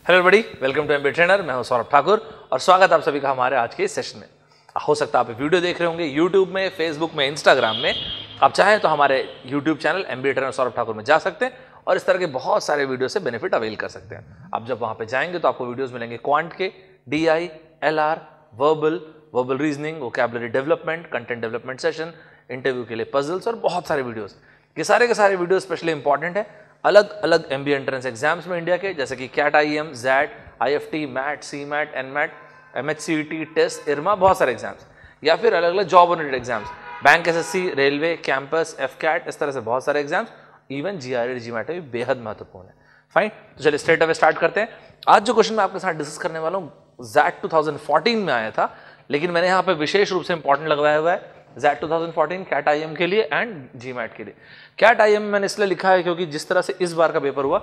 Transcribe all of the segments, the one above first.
Hello everybody, welcome to MBA trainer. मैं हूं सौरभ ठाकुर और स्वागत आप सभी का हमारे आज के इस सेशन में। हो सकता है आप वीडियो देख रहे होंगे यूट्यूब में, फेसबुक में, इंस्टाग्राम में। आप चाहें तो हमारे YouTube channel MBA trainer Saurabh Thakur में जा सकते हैं और इस तरह के बहुत सारे वीडियो से बेनिफिट अवेल कर सकते हैं। आप जब वहां पर जाएंगे तो आपको वीडियोज मिलेंगे क्वांट के, DI, LR, verbal reasoning, vocabulary development, content development session, interview के लिए पजल्स और बहुत सारे वीडियोस। ये सारे के सारे वीडियो स्पेशली इंपॉर्टेंट है अलग अलग एमबीए एंट्रेंस एग्जाम्स में इंडिया के, जैसे कि CAT, IIM, ZAT, IFT, MAT, CMAT, NMAT, MHCET, test, IRMA, बहुत सारे एग्जाम्स, या फिर अलग अलग job oriented exams, bank, SSC, railway, campus, FCAT, इस तरह से बहुत सारे एग्जाम्स, इवन GRE, GMAT भी बेहद महत्वपूर्ण है। फाइन, तो चलिए स्ट्रेट अवे स्टार्ट करते हैं। आज जो क्वेश्चन मैं आपके साथ डिस्कस करने वाला हूँ ZAT 2014 में आया था, लेकिन मैंने यहाँ पे विशेष रूप से इंपॉर्टेंट लगवाया हुआ है ZAT 2014 कैट, IIM के लिए एंड GMAT के लिए। कैट, IIM मैंने इसलिए लिखा है क्योंकि जिस तरह से इस बार का पेपर हुआ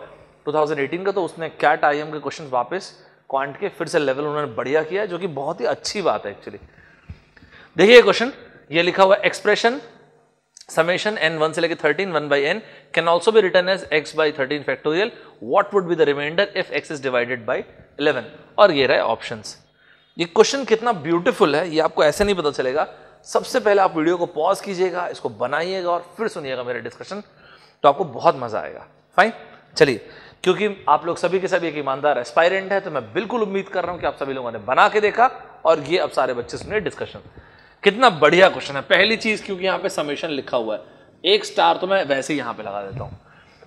2018 का, तो उसने कैट, IIM के क्वेश्चन वापस क्वांट के फिर से लेवल उन्होंने बढ़िया किया, जो कि बहुत ही अच्छी बात है एक्चुअली। देखिए क्वेश्चन ये लिखा हुआ एक्सप्रेशन समेशन n 1 से लेकर 13 1 by n can also be written as x by 13 factorial, what would be the remainder if x is divided by 11। और ये रहे ऑप्शंस। ये क्वेश्चन कितना ब्यूटीफुल है ये आपको ऐसे नहीं पता चलेगा। सबसे पहले आप वीडियो को पॉज कीजिएगा, इसको बनाइएगा और फिर सुनिएगा मेरा डिस्कशन, तो आपको बहुत मजा आएगा। फाइन, चलिए, क्योंकि आप लोग सभी के सभी एक ईमानदार एस्पायरेंट है, तो मैं बिल्कुल उम्मीद कर रहा हूं कि आप सभी लोगों ने बना के देखा और ये अब सारे बच्चे सुनिए डिस्कशन। कितना बढ़िया क्वेश्चन है। पहली चीज, क्योंकि यहाँ पे समेशन लिखा हुआ है, एक स्टार तो मैं वैसे ही यहां पे लगा देता हूं।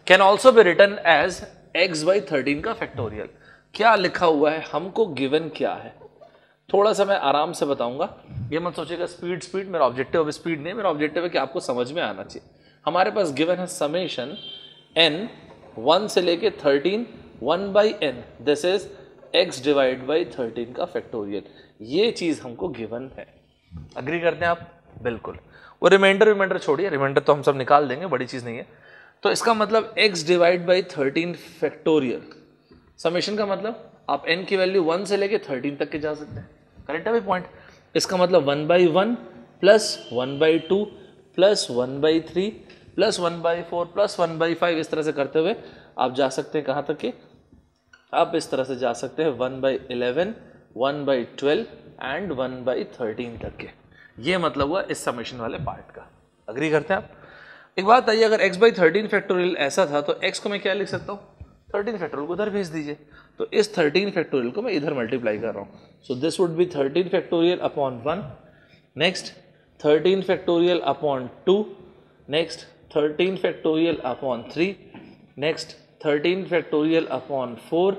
Can also be written as x by 13 का फैक्टोरियल। क्या लिखा हुआ है, हमको गिवन क्या है, थोड़ा सा मैं आराम से बताऊंगा। ये मत सोचिएगा स्पीड, मेरा ऑब्जेक्टिव अब स्पीड नहीं, मेरा ऑब्जेक्टिव है कि आपको समझ में आना चाहिए। हमारे पास गिवन है समेशन n 1 से लेके 13 1 by n, this is x divide by 13 का फैक्टोरियल। ये चीज हमको गिवन है। अग्री करते हैं आप? बिल्कुल। वो रिमाइंडर छोड़िए, रिमाइंडर तो हम सब निकाल देंगे, बड़ी चीज नहीं है। तो इसका मतलब x divide by 13 factorial. Summation का मतलब आप n की वैल्यू 1 से लेके 13 तक के जा सकते हैं। करेक्ट है भाई पॉइंट? इसका मतलब 1 by 1 plus 1 by 2 plus 1 by 3 plus 1 by 4 plus 1 by 5, इस तरह से करते हुए आप जा सकते हैं कहाँ तक के? आप इस तरह से जा सकते हैं 1 by 11, 1 by 12 एंड 1 by 13 तक के। ये मतलब हुआ इस समेशन वाले पार्ट का। अग्री करते हैं आप? एक बात आइए, अगर x by 13 फैक्टोरियल ऐसा था तो x को मैं क्या लिख सकता हूँ? 13 फैक्टोरियल को उधर भेज दीजिए। तो इस 13 फैक्टोरियल को मैं इधर मल्टीप्लाई कर रहा हूँ। So this would be 13 factorial upon 1, next 13 factorial upon 2, next 13 factorial upon 3, next 13 factorial upon 4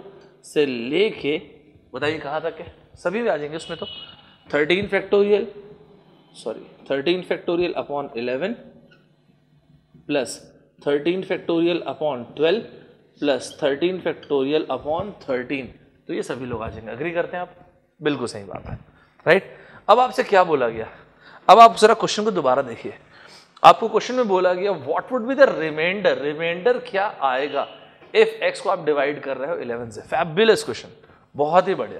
से लेके बताइए कहाँ तक है? सभी भी आ जाएंगे उसमें। तो 13 factorial upon 11 plus 13 factorial upon 12 plus 13 factorial upon 13, तो ये सभी लोग आ जाएंगे। अग्री करते हैं आप? बिल्कुल सही बात है, राइट। अब आपसे क्या बोला गया? अब आप जरा क्वेश्चन को दोबारा देखिए। आपको क्वेश्चन में बोला गया what would be the remainder. Remainder क्या आएगा इफ x को आप डिवाइड कर रहे हो 11 से। फैबुलस क्वेश्चन, बहुत ही बढ़िया।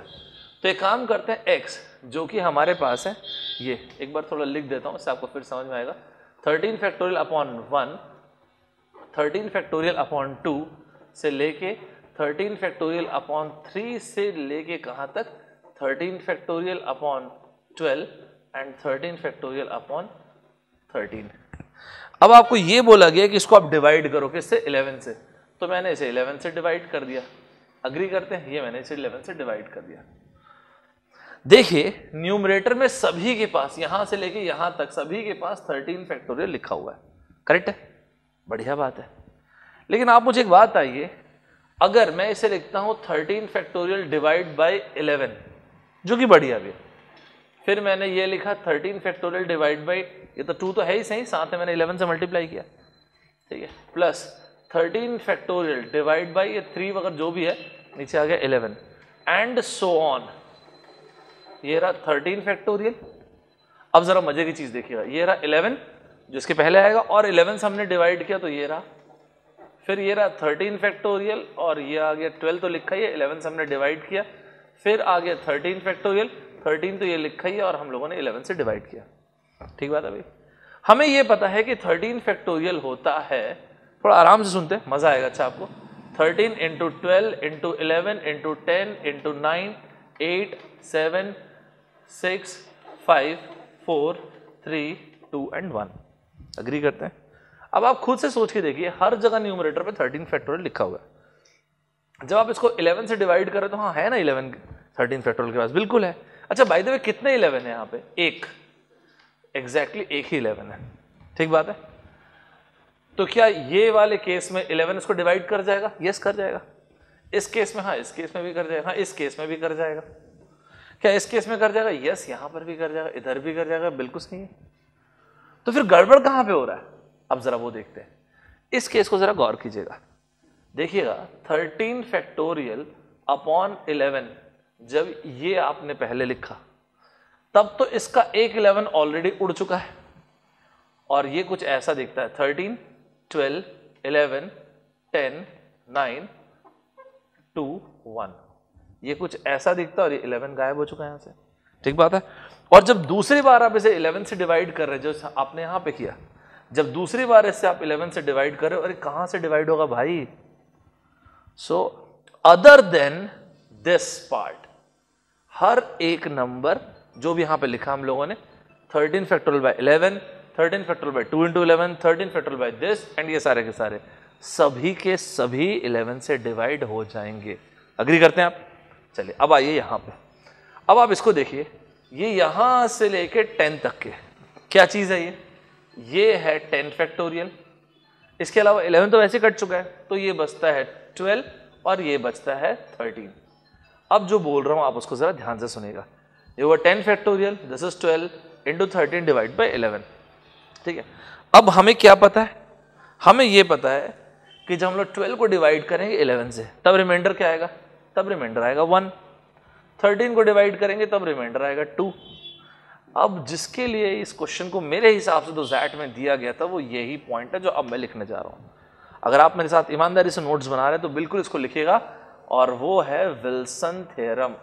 तो एक काम करते हैं, x जो कि हमारे पास है, ये एक बार थोड़ा लिख देता हूं, इससे आपको फिर समझ में आएगा। 13 फैक्टोरियल अपॉन 1, 13 फैक्टोरियल अपॉन 2 से लेके 13 फैक्टोरियल अपॉन 3 से लेके कहां तक? 13 factorial upon 12 and 13 factorial upon 13। अब आपको ये बोला गया कि इसको आप डिवाइड करो किससे? 11 से। तो मैंने इसे 11 से डिवाइड कर दिया। अग्री करते हैं? ये मैंने इसे 11 से डिवाइड कर दिया। देखिए न्यूमरेटर में सभी के पास, यहां से लेके यहां तक सभी के पास 13 फैक्टोरियल लिखा हुआ है। करेक्ट है? बढ़िया बात है। लेकिन आप मुझे एक बात आइए, अगर मैं इसे लिखता हूं 13 फैक्टोरियल डिवाइड बाय 11, जो कि बढ़िया भी है, फिर मैंने ये लिखा 13 फैक्टोरियल डिवाइड बाय, ये तो 2 तो है ही सही, साथ में मैंने 11 से मल्टीप्लाई किया, ठीक है, प्लस 13 फैक्टोरियल डिवाइड बाय ये 3 वगैरह जो भी है, नीचे आ गया 11 एंड सो ऑन। ये रहा 13 फैक्टोरियल। अब जरा मजे की चीज देखिएगा, ये रहा 11 जो इसके पहले आएगा, और 11 से हमने डिवाइड किया तो ये रहा, फिर ये रहा 13 फैक्टोरियल, और ये आ गया 12 तो लिखा ही है, 11 से हमने डिवाइड किया, फिर आ गया 13 फैक्टोरियल, 13 तो ये लिखा ही है और हम लोगों ने 11 से डिवाइड किया। ठीक बात है भाई? हमें ये पता है कि 13 फैक्टोरियल होता है, थोड़ा आराम से सुनते, मजा आएगा अच्छा आपको। 13 into 12 into 11 into 10 into 9 8 7 6 5 4 3 2 and 1। Agree करते हैं? अब आप खुद से सोच के देखिए, हर जगह न्यूमरेटर पे 13 फैक्टोरियल लिखा हुआ है। जब आप इसको 11 से डिवाइड करें तो हाँ है ना 11 13 फैक्टोरियल के पास, बिल्कुल है। अच्छा बाय द वे कितने 11 है यहाँ पे? एक, एग्जैक्टली एक ही 11 है, ठीक बात है। तो क्या ये वाले केस में 11 इसको डिवाइड कर जाएगा? यस कर जाएगा। इस केस में हाँ, इस केस में भी कर जाएगा, हाँ इस केस में भी कर जाएगा। क्या इस केस में कर जाएगा? यस, यहां पर भी कर जाएगा, इधर भी कर जाएगा, बिल्कुल सही है। तो फिर गड़बड़ कहां पे हो रहा है? अब जरा वो देखते हैं। इस केस को जरा गौर कीजिएगा, देखिएगा 13 फैक्टोरियल अपॉन 11, जब ये आपने पहले लिखा तब तो इसका एक 11 ऑलरेडी उड़ चुका है और ये कुछ ऐसा दिखता है 13 12 11 10 9 2 1, ये कुछ ऐसा दिखता है और ये 11 गायब हो चुका है यहां से, ठीक बात है। और जब दूसरी बार आप इसे 11 से डिवाइड कर रहे हैं, जो आपने यहां पे किया, जब दूसरी बार इससे आप 11 से डिवाइड कर रहे हो, अरे कहां से डिवाइड होगा भाई? So other then this part, हर एक नंबर जो भी यहां पे लिखा हम लोगों ने 13 factorial by 11, 13 factorial by 2 into 11, 13 factorial by this and ये सारे के सारे सभी के सभी 11 से डिवाइड हो जाएंगे। अग्री करते हैं आप? चलिए अब आइए यहां पे, अब आप इसको देखिए, ये यहां से लेके 10 तक के क्या चीज है? ये है 10 फैक्टोरियल, इसके अलावा 11 तो वैसे कट चुका है, तो ये बचता है 12 और ये बचता है 13। अब जो बोल रहा हूं आप उसको जरा ध्यान से सुनेगा। ये हुआ 10 factorial, this is 12 into 13 divide by 11, ठीक है। अब हमें क्या पता है? हमें ये पता है कि जब हम लोग 12 को डिवाइड करेंगे 11 से, तब रिमाइंडर क्या आएगा? तब रिमाइंडर आएगा 1। 13 को डिवाइड करेंगे तब रिमाइंडर आएगा 2। अब जिसके लिए इस क्वेश्चन को मेरे हिसाब से तो ज़ैट में दिया गया था, वो यही पॉइंट है जो अब मैं लिखने जा रहा हूँ। अगर आप मेरे साथ ईमानदारी से नोट्स बना रहे हैं तो बिल्कुल इसको लिखिएगा, और वो है विल्सन थ्योरम।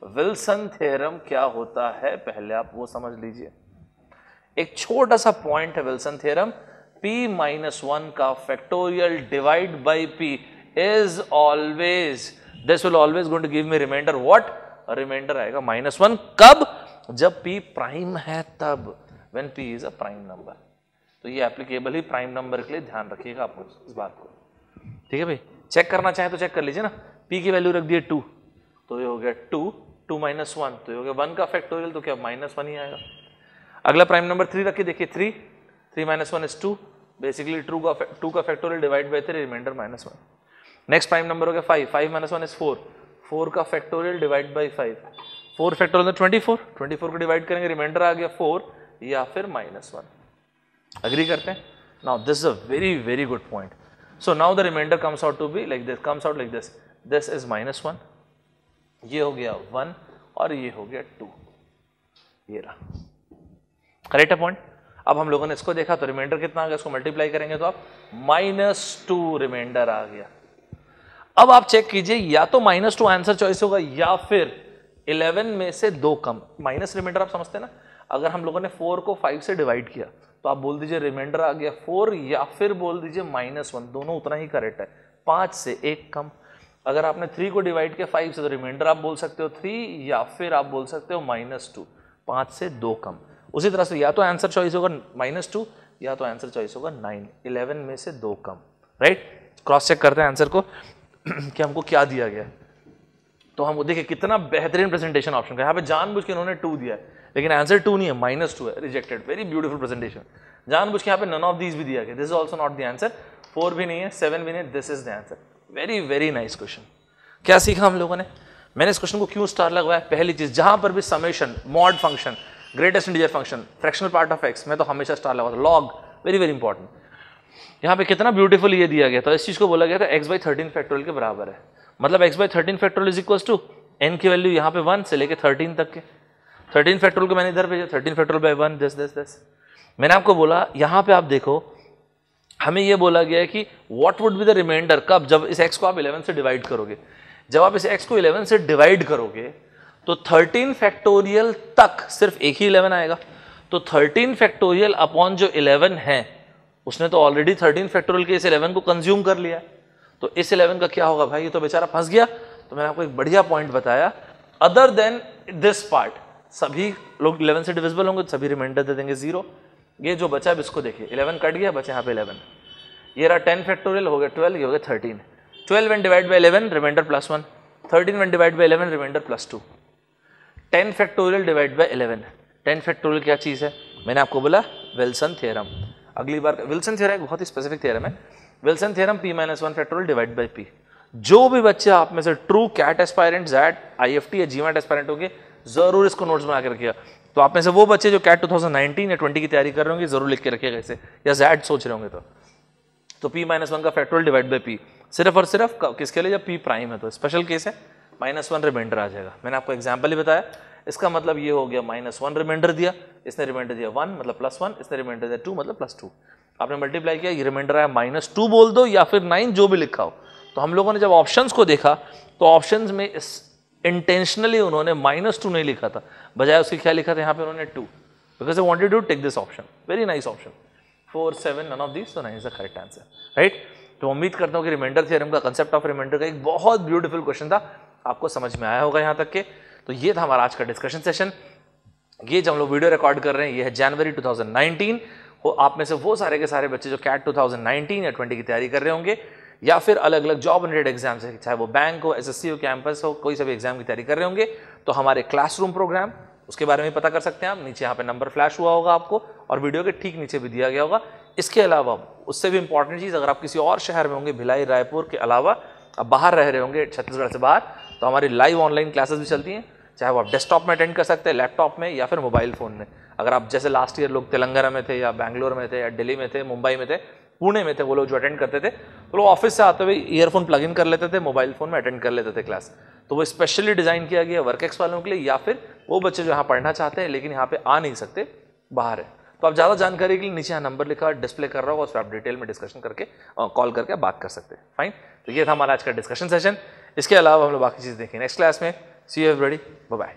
विल्सन थ्योरम क्या होता है पहले आप वो समझ लीजिए। एक छोटा सा पॉइंट है विल्सन थ्योरम, p-1 का factorial divide by p is always, this will always going to give me remainder what? Remainder आएगा -1। कब? जब p प्राइम है तब, when p is a prime number. तो ये एप्लीकेबल ही प्राइम नंबर के लिए, ध्यान रखिएगा आप इस बात को, ठीक है भाई। चेक करना चाहे तो चेक कर लीजिए ना, p की वैल्यू रख दिए 2, तो ये हो गया 2, 2 - 1 तो ये हो गया 1 का फैक्टोरियल, तो क्या -1 ही आएगा। अगला प्राइम नंबर 3 रख के देखिए, 3 - 1 इज 2, बेसिकली 2 का factorial divide by 3, remainder -1। Next prime number हो गया 5, 5 - 1 इज 4, 4 का फैक्टोरियल डिवाइड बाई 5, 4 फैक्टोरियल 24, 24 को डिवाइड करेंगे, रिमाइंडर आ गया 4 या फिर -1। अग्री करते हैं? Now this is a very very good point. So now the remainder comes out to be like this, comes out like this, this is -1, ये हो गया 1 और ये हो गया 2, ये रहा। करेक्ट है पॉइंट? अब हम लोगों ने इसको देखा तो रिमाइंडर कितना आ गया, इसको मल्टीप्लाई करेंगे तो आप -2 रिमाइंडर आ गया। अब आप चेक कीजिए, या तो -2 आंसर चॉइस होगा या फिर 11 में से 2 कम। माइनस रिमाइंडर आप समझते हैं ना, अगर हम लोगों ने 4 को 5 से डिवाइड किया तो आप बोल दीजिए रिमाइंडर आ गया 4, या फिर बोल दीजिए -1, दोनों उतना ही करेक्ट है, 5 से 1 कम। अगर आपने 3 को डिवाइड किया 5 से तो रिमाइंडर आप बोल सकते हो 3, या फिर आप बोल सकते हो -2, 5 से 2 कम। उसी तरह से या तो आंसर चॉइस होगा -2 या तो आंसर चॉइस होगा 9, 11 में से 2 कम। राइट? क्रॉस चेक करते हैं आंसर को कि हमको क्या दिया गया। तो हम देखिए कितना बेहतरीन प्रेजेंटेशन ऑप्शन का, यहाँ पे जानबूझ के उन्होंने 2 दिया है, लेकिन आंसर 2 नहीं है, -2 है, रिजेक्टेड। Very beautiful presentation. जानबूझ के यहाँ पे नन ऑफ दीज भी दिया गया, this is also not the answer, 4 भी नहीं है, 7 भी नहीं, this is the answer. Very very nice question. क्या सीखा हम लोगों ने? मैंने इस क्वेश्चन को क्यों स्टार लगवाया? पहली चीज, जहां पर भी summation, mod function, greatest integer function, fractional part of x, मैं तो हमेशा स्टार लगाता हूं। Log, very very important. यहाँ पे कितना ब्यूटीफुल ये दिया गया था, इस चीज को बोला गया था x/13 फैक्टोरियल के बराबर है। मतलब x/13 factorial is equals to n की वैल्यू यहाँ पे 1 से लेके 13 तक के। 13 फैक्टोरियल को मैंने इधर भेजा, 13 फैक्टोरियल बाय 1, दिस। मैंने आपको बोला यहाँ पे आप देखो, हमें ये बोला गया है कि what would be the remainder, कब? जब इस x को आप 11 से डिवाइड करोगे। जब आप इस x को 11 से डिवाइड करोगे तो 13 फैक्टोरियल तक सिर्फ एक ही 11 आएगा। तो 13 फैक्टोरियल अपॉन जो 11 है, उसने तो ऑलरेडी 13 फैक्टोरियल के इस 11 को कंज्यूम कर लिया। तो इस 11 का क्या होगा भाई, ये तो बेचारा फंस गया। तो मैंने आपको एक बढ़िया पॉइंट बताया, अदर देन दिस पार्ट सभी लोग 11 से डिविजिबल होंगे, सभी रिमाइंडर दे देंगे 0। ये जो बचा है इसको देखिए, 11 कट गया, बचा यहाँ पे 11। ये रहा 10 फैक्टोरियल, हो गया 12, ये हो गया 13। 12 when divided by 11 remainder +1, 13 when divided by 11 remainder +2, 10 factorial divide by 11। 10 factorial क्या चीज़ है, मैंने आपको बोला विल्सन थ्योरम। अगली बार विल्सन थ्योरम एक बहुत ही स्पेसिफिक थ्योरम है, Wilson theorem p-1 factorial divide by p। जो भी बच्चे आप में से true CAT aspirant, XAT, IFT या GMAT एस्पायरेंट होंगे, जरूर इसको नोट्स बना के रखिएगा। तो आप में से वो बच्चे जो कैट 2019 या 20 की तैयारी कर रहे होंगे, जरूर लिख के रखिएगा इसे, या जैट सोच रहे होंगे तो p-1 का फैक्टोरियल डिवाइड बाय p सिर्फ और सिर्फ किसके लिए, जब p प्राइम है, तो स्पेशल केस है, -1 रिमाइंडर आ जाएगा। मैंने आपको एग्जाम्पल ही बताया, इसका मतलब ये हो गया -1 रिमाइंडर दिया, इसने रिमाइंडर दिया 1 मतलब +1, इसने रिमाइंडर दिया 2 मतलब +2। आपने मल्टीप्लाई किया, ये रिमाइंडर आया -2 बोल दो या फिर 9, जो भी लिखा हो। तो हम लोगों ने जब ऑप्शंस को देखा तो ऑप्शंस में इंटेंशनली उन्होंने -2 नहीं लिखा था, बजाय उसकी क्या लिखा था यहाँ पे उन्होंने 2, because they wanted to take this option. Very nice option, 4, 7 none of this, so 9 is the correct answer, right. तो उम्मीद करता हूँ कि रिमाइंडर थ्योरम का, कंसेप्ट ऑफ रिमाइंडर का एक बहुत ब्यूटीफुल क्वेश्चन था, आपको समझ में आया होगा यहाँ तक के। तो ये था हमारा आज का डिस्कशन सेशन। ये जो हम लोग वीडियो रिकॉर्ड कर रहे हैं, ये है जनवरी 2019। आप में से वो सारे के सारे बच्चे जो कैट 2019 या 20 की तैयारी कर रहे होंगे, या फिर अलग अलग जॉब रिलेटेड एग्जाम्स है, चाहे वो बैंक हो, SSC हो, कैंपस हो, कोई सा भी एग्जाम की तैयारी कर रहे होंगे, तो हमारे क्लासरूम प्रोग्राम, उसके बारे में पता कर सकते हैं आप। नीचे यहाँ पे नंबर फ्लैश हुआ होगा आपको, और वीडियो के ठीक नीचे भी दिया गया होगा। इसके अलावा उससे भी इंपॉर्टेंट चीज़, अगर आप किसी और शहर में होंगे, भिलाई, रायपुर के अलावा आप बाहर रह रहे होंगे, छत्तीसगढ़ से बाहर, तो हमारी लाइव ऑनलाइन क्लासेस भी चलती हैं, चाहे वो आप डेस्कटॉप में अटेंड कर सकते हैं, लैपटॉप में, या फिर मोबाइल फ़ोन में। अगर आप जैसे लास्ट ईयर लोग तेलंगाना में थे, या बैंगलोर में थे, या दिल्ली में थे, मुंबई में थे, पुणे में थे, वो लोग जो अटेंड करते थे, तो लोग ऑफिस से आते हुए ईयरफोन प्लग इन कर लेते थे, मोबाइल फ़ोन में अटेंड कर लेते थे क्लास। तो वो स्पेशली डिज़ाइन किया गया वर्कएक्स वालों के लिए, या फिर वो बच्चे जो यहाँ पढ़ना चाहते हैं लेकिन यहाँ पे आ नहीं सकते, बाहर है। तो आप ज़्यादा जानकारी के लिए नीचे यहाँ नंबर लिखा डिस्प्ले कर रहा होगा, उस पर आप डिटेल में डिस्कशन करके कॉल करके बात कर सकते हैं। फाइन, तो ये था हमारा आज का डिस्कशन सेशन। इसके अलावा हम लोग बाकी चीज़ देखें नेक्स्ट क्लास में। सी यू एवरीबॉडी, बाय बाय।